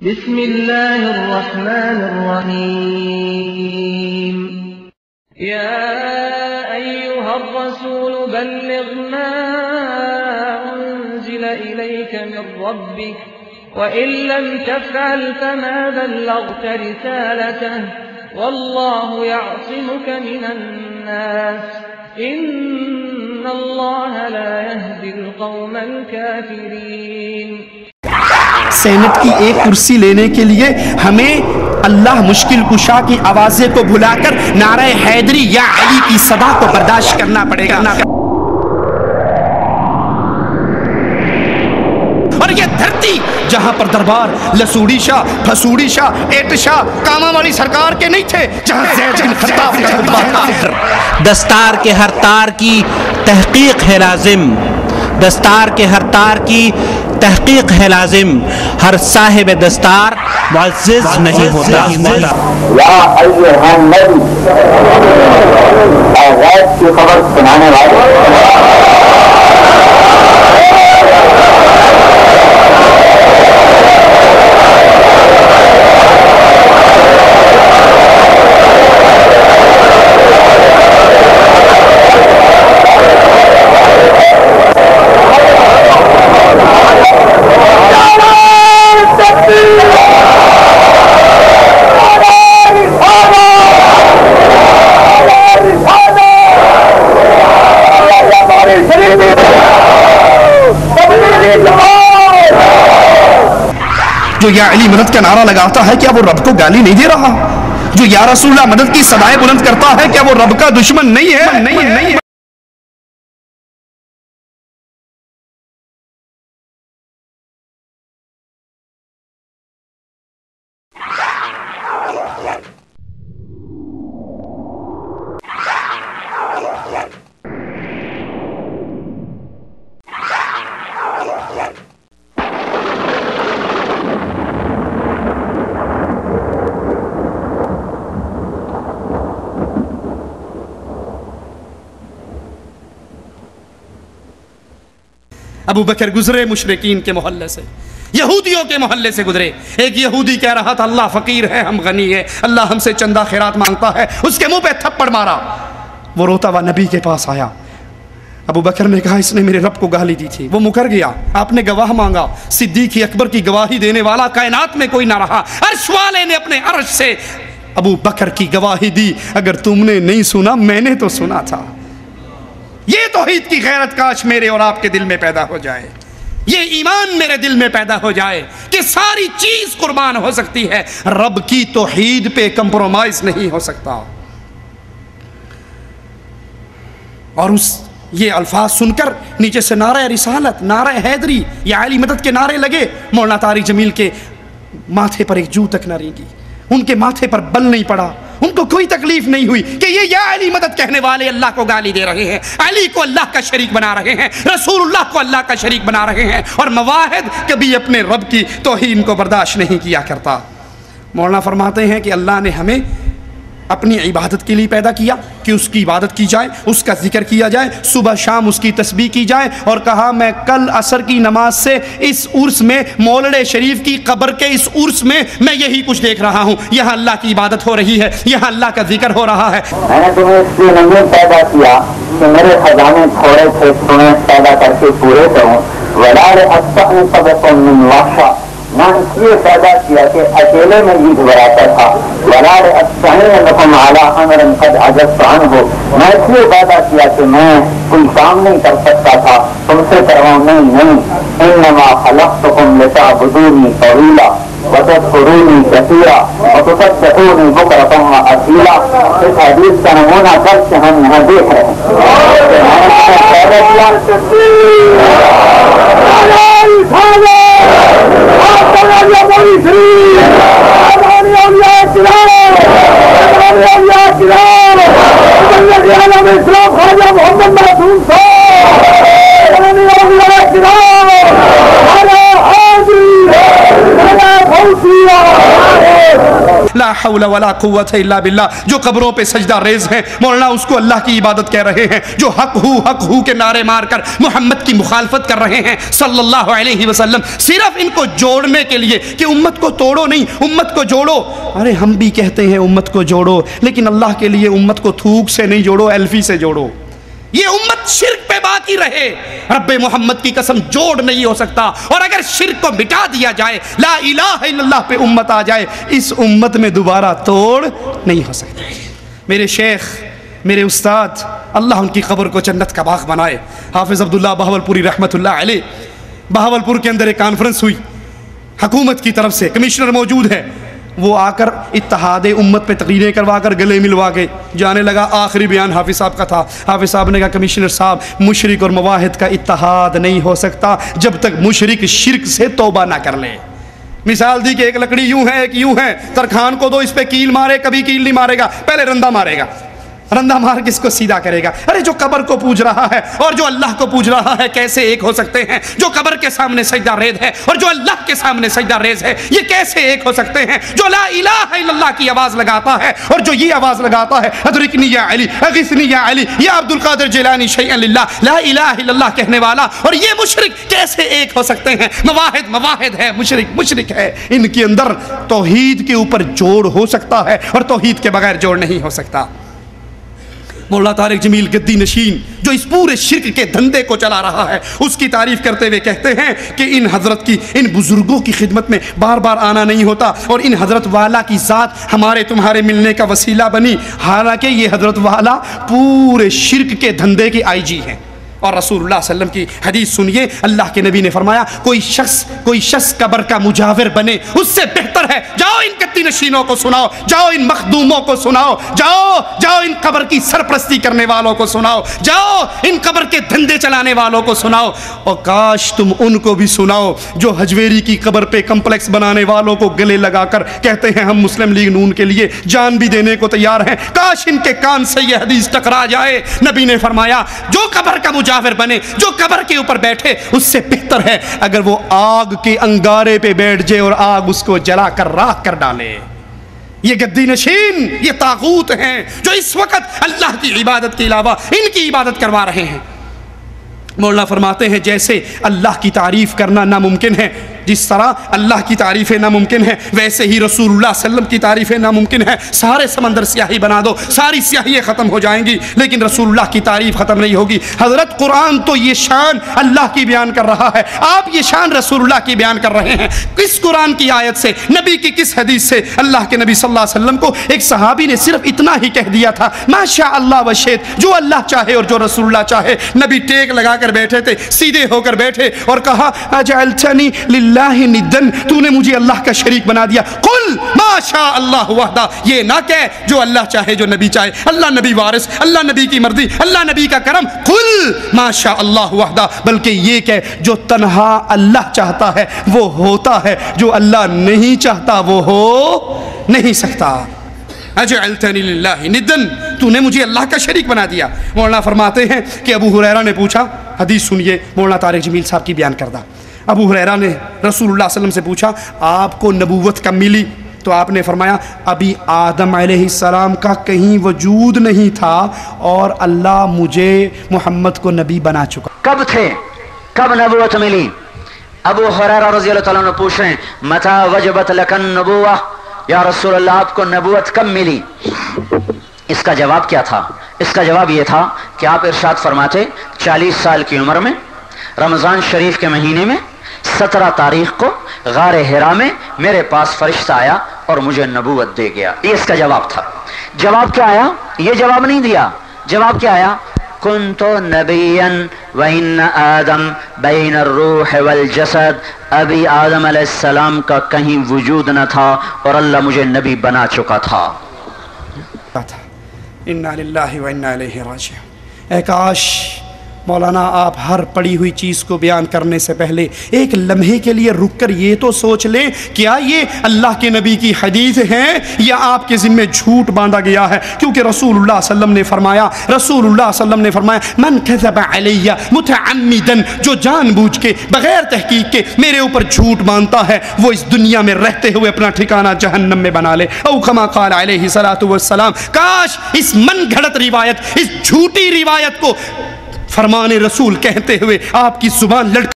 بسم الله الرحمن الرحيم يا أيها الرسول بلغ ما أنزل إليك من ربك وإن لم تفعل فما بلغت رسالته والله يعصمك من الناس إن الله لا يهدي القوم الكافرين۔ سینٹ کی ایک کرسی لینے کے لیے ہمیں اللہ مشکل کشا کی آوازیں کو بھلا کر نعرہ حیدری یا علی کی صدا کو برداشت کرنا پڑے گا، اور یہ دھرتی جہاں پر دربار لسوڑی شاہ، پھسوڑی شاہ، ایٹ شاہ، کاما والی سرکار کے نہیں تھے، جہاں زید بن خطاب کا خطبہ تھا۔ دستار کے ہر تار کی تحقیق ہے لازم، دستار کے ہر تار کی تحقیق ہے لازم، ہر صاحب دستار معزز نہیں ہوتا۔ یا ایھا النبی، اے غیب کی خبر سنانے والے، جو یا علی مدد کا نعرہ لگاتا ہے کیا وہ رب کو گالی نہیں دے رہا؟ جو یا رسول اللہ مدد کی صدائیں بلند کرتا ہے کیا وہ رب کا دشمن نہیں ہے؟ ابو بکر گزرے مشرکین کے محلے سے، یہودیوں کے محلے سے گزرے۔ ایک یہودی کہہ رہا تھا اللہ فقیر ہے ہم غنی ہے، اللہ ہم سے چندہ خیرات مانگتا ہے، اس کے منہ پہ تھپڑ مارا۔ وہ روتا ہوا نبی کے پاس آیا، ابو بکر نے کہا اس نے میرے رب کو گالی دی تھی، وہ مکر گیا، آپ نے گواہ مانگا، صدیق اکبر کی گواہی دینے والا کائنات میں کوئی نہ رہا، عرش والے نے اپنے عرش سے ابو بکر کی گواہی دی، اگر تم نے نہیں سنا میں نے تو سنا تھا۔ یہ توحید کی غیرت کاش میرے اور آپ کے دل میں پیدا ہو جائے، یہ ایمان میرے دل میں پیدا ہو جائے کہ ساری چیز قربان ہو سکتی ہے، رب کی توحید پہ کمپرومائز نہیں ہو سکتا۔ اور یہ الفاظ سن کر نیچے سے نعرہ رسالت، نعرہ حیدری یا علی مدد کے نعرے لگے۔ مولانا طارق جمیل کے ماتھے پر ایک جو تک نہ رینگی، ان کے ماتھے پر بل نہیں پڑا، ان کو کوئی تکلیف نہیں ہوئی کہ یہ یا علی مدد کہنے والے اللہ کو گالی دے رہے ہیں، علی کو اللہ کا شریک بنا رہے ہیں، رسول اللہ کو اللہ کا شریک بنا رہے ہیں، اور مواحد کبھی اپنے رب کی توہین کو برداشت نہیں کیا کرتا۔ مولانا فرماتے ہیں کہ اللہ نے ہمیں اپنی عبادت کے لیے پیدا کیا کہ اس کی عبادت کی جائے، اس کا ذکر کیا جائے، صبح شام اس کی تسبیح کی جائے، اور کہا میں کل عصر کی نماز سے اس عرس میں مولد شریف کی قبر کے اس عرس میں میں یہی کچھ دیکھ رہا ہوں، یہاں اللہ کی عبادت ہو رہی ہے، یہاں اللہ کا ذکر ہو رہا ہے۔ میں نے تمہیں اس لیے نہیں پیدا کیا کہ میرے خزانے تھوڑے تھے تمہیں پیدا کر کے پورے کروں، ولا لأستأنسبكم من وحشة، نہ اس لیے پیدا کیا کہ اکیلے میں جیت براتا تھا، ولا لأستعين لكم على أمر قد عجزت عنه، میں اس لیے پیدا کیا کہ میں کوئی کام نہیں کر سکتا تھا تم سے کرواؤں، نہیں، انما خلقتكم لتعبدوني طويلا وتذكروني كثيرا وتصدقوني بكرة وأصيلا۔ اس حدیث کا نمونہ کر کے ہم یہاں دیکھ رہے ہیں۔ لا لا حول ولا قوت الا باللہ. جو قبروں پہ سجدہ ریز ہیں مولانا اس کو اللہ کی عبادت کہہ رہے ہیں. جو حق ہو کے نعرے مار کر محمد کی مخالفت کر رہے ہیں صلی اللہ علیہ وسلم صرف ان کو جوڑنے کے لیے کہ امت کو توڑو نہیں امت کو جوڑو. ارے ہم بھی کہتے ہیں امت کو جوڑو لیکن اللہ کے لیے امت کو تھوک سے نہیں جوڑو, ایلفی سے جوڑو. یہ امت شرک پہ باقی رہے. رب محمد کی قسم جوڑ نہیں ہو سکتا. اور اگر شرک کو مٹا دیا جائے لا الہ الا اللہ پہ امت آ جائے اس امت میں دوبارہ توڑ نہیں ہو سکتا. میرے شیخ میرے استاد اللہ ان کی قبر کو جنت کا باغ بنائے, حافظ عبداللہ بہاولپوری رحمۃ اللہ علیہ. بہاولپور کے اندر ایک کانفرنس ہوئی حکومت کی طرف سے, کمشنر موجود ہے. وہ آ کر اتحاد امت پہ تقریریں کروا کر گلے ملوا کے جانے لگا. آخری بیان حافظ صاحب کا تھا. حافظ صاحب نے کہا کمشنر صاحب مشرک اور موحد کا اتحاد نہیں ہو سکتا جب تک مشرک شرک سے توبہ نہ کر لے. مثال دی کہ ایک لکڑی یوں ہے ایک یوں ہے, ترخان کو دو اس پہ کیل مارے, کبھی کیل نہیں مارے گا, پہلے رندہ مارے گا. رندہ مار کس کو سیدھا کرے گا؟ ارے جو قبر کو پوج رہا ہے اور جو اللہ کو پوج رہا ہے کیسے ایک ہو سکتے ہیں؟ جو قبر کے سامنے سجدہ ریز ہے اور جو اللہ کے سامنے سجدہ ریز ہے یہ کیسے ایک ہو سکتے ہیں؟ جو لا الہ الا اللہ کی آواز لگاتا ہے اور جو یہ آواز لگاتا ہے ادرکنی یا علی اغثنی یا علی یا عبد القادر جیلانی شیئا للہ, لا الہ الا اللہ کہنے والا اور یہ مشرک کیسے ایک ہو سکتے ہیں؟ مواحد ہے, مشرک ہے. ان کے اندر توحید کے اوپر جوڑ ہو سکتا ہے اور توحید کے بغیر جوڑ نہیں ہو سکتا. مولانا طارق جمیل گدی نشین جو اس پورے شرک کے دھندے کو چلا رہا ہے اس کی تعریف کرتے ہوئے کہتے ہیں کہ ان حضرت کی ان بزرگوں کی خدمت میں بار بار آنا نہیں ہوتا اور ان حضرت والا کی ذات ہمارے تمہارے ملنے کا وسیلہ بنی, حالانکہ یہ حضرت والا پورے شرک کے دھندے کی آئی جی ہیں. اور رسول اللہ صلی اللہ علیہ وسلم کی حدیث سنیے, اللہ کے نبی نے فرمایا کوئی شخص قبر کا مجاور بنے اس سے بہتر ہے. جاؤ ان گدی نشینوں کو سناؤ, جاؤ ان مخدوموں کو سناؤ, جاؤ ان قبر کی سرپرستی کرنے والوں کو سناؤ, جاؤ ان قبر کے دھندے چلانے والوں کو سناؤ. اور کاش تم ان کو بھی سناؤ جو حجویری کی قبر پہ کمپلیکس بنانے والوں کو گلے لگا کر کہتے ہیں ہم مسلم لیگ نون کے لیے جان بھی دینے کو تیار ہیں. کاش ان کے کان سے یہ حدیث ٹکرا جائے. نبی نے فرمایا جو قبر کا مجاور بنے, جو قبر کے اوپر بیٹھے اس سے بہتر ہے اگر وہ آگ کے انگارے پہ بیٹھ جائے اور آگ اس کو جلا کر راکھ کر ڈالے. یہ گدی نشین یہ طاغوت ہیں جو اس وقت اللہ کی عبادت کے علاوہ ان کی عبادت کروا رہے ہیں. مولانا فرماتے ہیں جیسے اللہ کی تعریف کرنا ناممکن ہے, جس طرح اللہ کی تعریفیں ناممکن ہیں ویسے ہی رسول اللہ صلی اللہ علیہ وسلم کی تعریفیں ناممکن ہیں. سارے سمندر سیاہی بنا دو, ساری سیاہیاں ختم ہو جائیں گی لیکن رسول اللہ کی تعریف ختم نہیں ہوگی. حضرت قرآن تو یہ شان اللہ کی بیان کر رہا ہے, آپ یہ شان رسول اللہ کی بیان کر رہے ہیں. کس قرآن کی آیت سے, نبی کی کس حدیث سے؟ اللہ کے نبی صلی اللہ علیہ وسلم کو ایک صحابی نے صرف اتنا ہی کہہ دیا تھا ما شاء اللہ و شئت, جو اللہ چاہے اور جو رسول اللہ چاہے. نبی ٹیک لگا کر بیٹھے تھے, سیدھے ہو کر بیٹھے اور کہا اجعلتنی للہ ندن, تو نے مجھے اللہ کا شریک بنا دیا. قل ما شاء اللہ وحدہ, یہ نہ کہے جو اللہ چاہے جو نبی چاہے, اللہ نبی وارث, اللہ نبی کی مرضی, اللہ نبی کا کرم. قل ما شاء اللہ وحدہ, بلکہ یہ کہ جو تنہا اللہ چاہتا ہے وہ ہوتا ہے, جو اللہ نہیں چاہتا وہ ہو نہیں سکتا. اجعلتنی للہ ندن, تو نے مجھے اللہ کا شریک بنا دیا. مولانا فرماتے ہیں کہ ابو ہریرہ نے پوچھا, حدیث سنیے مولانا طارق جمیل صاحب کی بیان کردہ. ابو ہریرہ نے رسول اللہ صلی اللہ علیہ وسلم سے پوچھا آپ کو نبوت کب ملی؟ تو آپ نے فرمایا ابھی آدم علیہ السلام کا کہیں وجود نہیں تھا اور اللہ مجھے محمد کو نبی بنا چکا. کب تھے, کب نبوت ملی؟ ابو ہریرہ رضی اللہ تعالیٰ عنہ پوچھ رہے ہیں متى وجبت لک النبوہ, یا رسول اللہ آپ کو نبوت کب ملی؟ اس کا جواب کیا تھا؟ اس کا جواب یہ تھا کہ آپ ارشاد فرماتے 40 سال کی عمر میں رمضان شریف کے مہینے میں 17 تاریخ کو غار حرا میں میرے پاس فرشتہ آیا اور مجھے نبوت دے گیا. یہ اس کا جواب تھا. جواب کیا آیا؟ یہ جواب نہیں دیا. جواب کیا آیا؟ کنت نبیا وان آدم بین الروح والجسد, ابھی آدم علیہ السلام کا کہیں وجود نہ تھا اور اللہ مجھے نبی بنا چکا تھا. انا للہ و انا الیہ راجعون. اے کاش مولانا آپ ہر پڑھی ہوئی چیز کو بیان کرنے سے پہلے ایک لمحے کے لیے رک کر یہ تو سوچ لیں کیا یہ اللہ کے نبی کی حدیث ہے یا آپ کے ذمہ جھوٹ باندھا گیا ہے؟ کیونکہ رسول اللہ صلی اللہ علیہ وسلم نے فرمایا من کذب علی متعمدا، جو جان بوجھ کے بغیر تحقیق کے میرے اوپر جھوٹ باندھتا ہے وہ اس دنیا میں رہتے ہوئے اپنا ٹھکانہ جہنم میں بنا لے، او کما قال علیہ الصلوۃ والسلام۔ کاش اس من گھڑت روایت، اس جھوٹی روایت کو فرمان رسول کہتے ہوئے آپ کی زبان لڑک